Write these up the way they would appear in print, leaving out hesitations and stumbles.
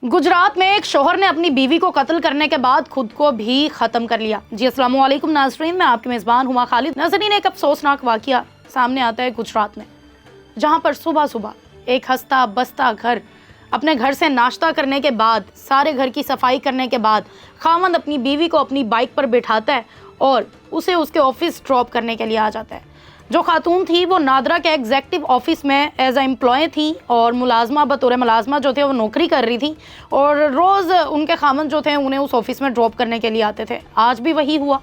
गुजरात में एक शौहर ने अपनी बीवी को कत्ल करने के बाद खुद को भी खत्म कर लिया। जी अस्सलाम वालेकुम नाज़रीन, मैं आपकी मेज़बान हुमा खालिद। नाज़रीन, एक अफसोसनाक वाक़या सामने आता है गुजरात में, जहां पर सुबह सुबह एक हंसता बसता घर अपने घर से नाश्ता करने के बाद, सारे घर की सफाई करने के बाद खामंद अपनी बीवी को अपनी बाइक पर बिठाता है और उसे उसके ऑफिस ड्रॉप करने के लिए आ जाता है। जो खातून थी वो नादरा के एग्जेक्टिव ऑफिस में एज ए एम्प्लॉय थी और मुलाजमा बतौर मुलाजमा जो थे वो नौकरी कर रही थी और रोज़ उनके खामन जो थे उन्हें उस ऑफिस में ड्रॉप करने के लिए आते थे। आज भी वही हुआ।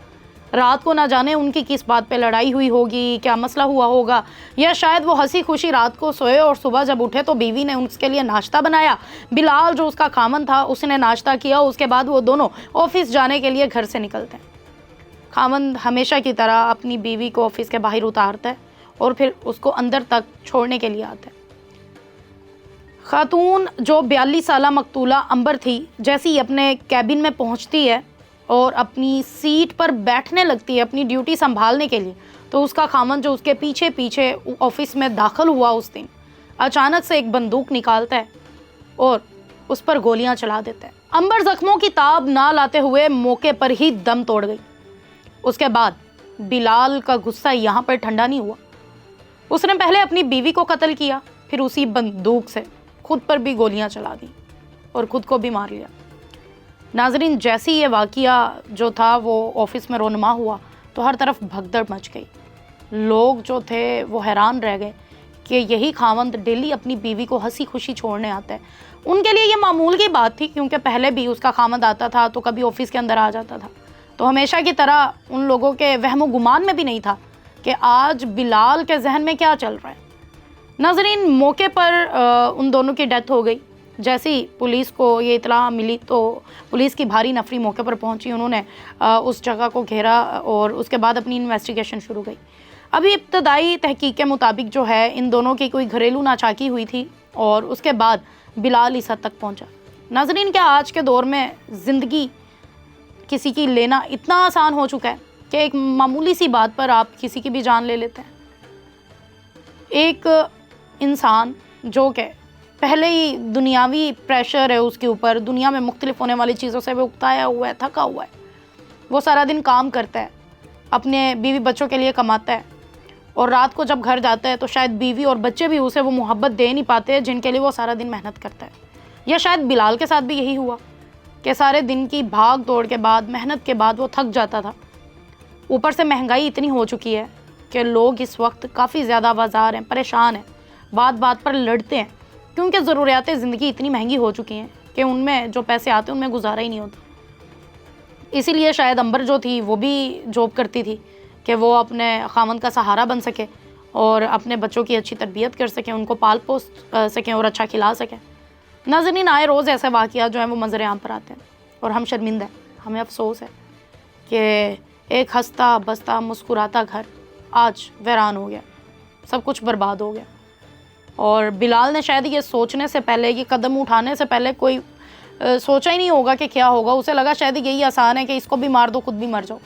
रात को ना जाने उनकी किस बात पे लड़ाई हुई होगी, क्या मसला हुआ होगा, या शायद वो हंसी खुशी रात को सोए और सुबह जब उठे तो बीवी ने उसके लिए नाश्ता बनाया। बिलाल जो उसका खामन था उसने नाश्ता किया, उसके बाद वो दोनों ऑफिस जाने के लिए घर से निकलते हैं। खामंद हमेशा की तरह अपनी बीवी को ऑफिस के बाहर उतारता है और फिर उसको अंदर तक छोड़ने के लिए आता है। खातून जो 42 साला मकतूला अंबर थी, जैसे ही अपने कैबिन में पहुंचती है और अपनी सीट पर बैठने लगती है अपनी ड्यूटी संभालने के लिए, तो उसका खामंद जो उसके पीछे पीछे ऑफिस में दाखिल हुआ उस दिन अचानक से एक बंदूक निकालता है और उस पर गोलियां चला देता है। अंबर जख्मों की ताब ना लाते हुए मौके पर ही दम तोड़ गई। उसके बाद बिलाल का गुस्सा यहाँ पर ठंडा नहीं हुआ। उसने पहले अपनी बीवी को कत्ल किया, फिर उसी बंदूक से खुद पर भी गोलियां चला दी और खुद को भी मार लिया। नाजरीन, जैसे ही ये वाक़या जो था वो ऑफिस में रोनमा हुआ तो हर तरफ भगदड़ मच गई। लोग जो थे वो हैरान रह गए कि यही खावंद डेली अपनी बीवी को हंसी खुशी छोड़ने आता है। उनके लिए ये मामूल की बात थी, क्योंकि पहले भी उसका खामंद आता था तो कभी ऑफिस के अंदर आ जाता था। तो हमेशा की तरह उन लोगों के वहमो गुमान में भी नहीं था कि आज बिलाल के जहन में क्या चल रहा है। नाज़रीन, मौके पर उन दोनों की डेथ हो गई। जैसे ही पुलिस को ये इतला मिली तो पुलिस की भारी नफरी मौके पर पहुंची। उन्होंने उस जगह को घेरा और उसके बाद अपनी इन्वेस्टिगेशन शुरू की। अभी इब्तदाई तहकीक के मुताबिक जो है इन दोनों की कोई घरेलू नाचाकी हुई थी और उसके बाद बिलाल इस हद तक पहुँचा। नाज़रीन, क्या आज के दौर में ज़िंदगी किसी की लेना इतना आसान हो चुका है कि एक मामूली सी बात पर आप किसी की भी जान ले लेते हैं। एक इंसान जो कि पहले ही दुनियावी प्रेशर है उसके ऊपर, दुनिया में मुख्तलिफ होने वाली चीज़ों से वो उकताया हुआ है, थका हुआ है, वो सारा दिन काम करता है, अपने बीवी बच्चों के लिए कमाता है और रात को जब घर जाता है तो शायद बीवी और बच्चे भी उसे वो मोहब्बत दे नहीं पाते जिनके लिए वो सारा दिन मेहनत करता है। या शायद बिलाल के साथ भी यही हुआ कि सारे दिन की भाग दौड़ के बाद, मेहनत के बाद वो थक जाता था। ऊपर से महंगाई इतनी हो चुकी है कि लोग इस वक्त काफ़ी ज़्यादा आवाज़ार हैं, परेशान हैं, बात बात पर लड़ते हैं, क्योंकि ज़रूरियातें ज़िंदगी इतनी महंगी हो चुकी हैं कि उनमें जो पैसे आते हैं उनमें गुजारा ही नहीं होता। इसीलिए शायद अंबर जो थी वो भी जॉब करती थी कि वो अपने खामंद का सहारा बन सके और अपने बच्चों की अच्छी तरबियत कर सकें, उनको पाल पोस सकें और अच्छा खिला सकें। नाज़रीन, आए रोज़ ऐसे वाक़यात जो हैं वो मंजर आम पर आते हैं और हम शर्मिंदा हैं, हमें अफसोस है कि एक हंसता बसता मुस्कुराता घर आज वीरान हो गया, सब कुछ बर्बाद हो गया। और बिलाल ने शायद ये सोचने से पहले, ये कदम उठाने से पहले कोई सोचा ही नहीं होगा कि क्या होगा। उसे लगा शायद यही आसान है कि इसको भी मार दो, खुद भी मर जाओ।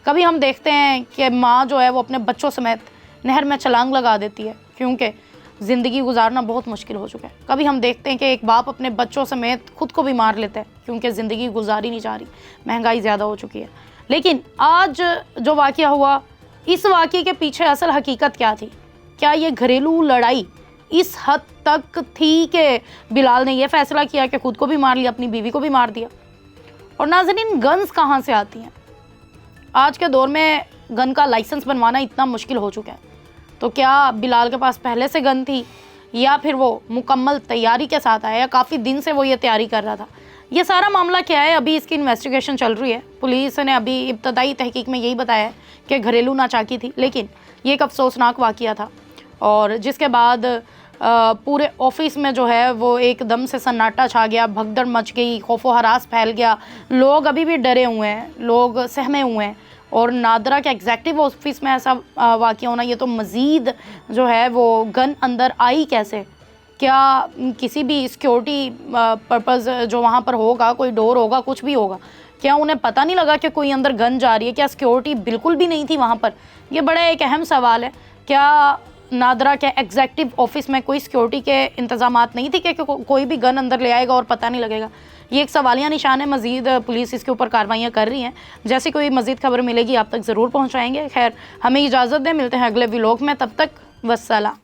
कभी हम देखते हैं कि माँ जो है वो अपने बच्चों समेत नहर में छलांग लगा देती है क्योंकि ज़िंदगी गुजारना बहुत मुश्किल हो चुका है। कभी हम देखते हैं कि एक बाप अपने बच्चों समेत खुद को भी मार लेता है क्योंकि ज़िंदगी गुजारी नहीं जा रही, महंगाई ज़्यादा हो चुकी है। लेकिन आज जो वाक़या हुआ, इस वाक़ये के पीछे असल हकीकत क्या थी? क्या ये घरेलू लड़ाई इस हद तक थी कि बिलाल ने यह फ़ैसला किया कि खुद को भी मार लिया, अपनी बीवी को भी मार दिया? और नाज़रीन, गन्स कहाँ से आती हैं? आज के दौर में गन का लाइसेंस बनवाना इतना मुश्किल हो चुका है, तो क्या बिलाल के पास पहले से गन थी या फिर वो मुकम्मल तैयारी के साथ आया या काफ़ी दिन से वो ये तैयारी कर रहा था? ये सारा मामला क्या है, अभी इसकी इन्वेस्टिगेशन चल रही है। पुलिस ने अभी इब्तदाई तहकीक में यही बताया है कि घरेलू नाचाकी थी, लेकिन ये एक अफसोसनाक वाक़या था और जिसके बाद पूरे ऑफिस में जो है वो एकदम से सन्नाटा छा गया, भगदड़ मच गई, खौफो हरास फैल गया। लोग अभी भी डरे हुए हैं, लोग सहमे हुए हैं और नादरा के एग्जेक्टिव ऑफिस में ऐसा वाक़या होना, ये तो मज़ीद जो है वो गन अंदर आई कैसे? क्या किसी भी सिक्योरिटी पर्पज़ जो वहाँ पर होगा, कोई डोर होगा, कुछ भी होगा, क्या उन्हें पता नहीं लगा कि कोई अंदर गन जा रही है? क्या सिक्योरिटी बिल्कुल भी नहीं थी वहाँ पर? ये बड़ा एक अहम सवाल है। क्या नादरा के एग्जेक्टिव ऑफिस में कोई सिक्योरिटी के इंतजामात नहीं थे कि कोई भी गन अंदर ले आएगा और पता नहीं लगेगा। ये एक सवालिया निशान है। मज़ीद पुलिस इसके ऊपर कार्रवाइयाँ कर रही हैं। जैसे कोई मज़ीद खबर मिलेगी आप तक ज़रूर पहुँचाएँगे। खैर, हमें इजाज़त दें, मिलते हैं अगले व्लॉग में, तब तक वस्सलाम।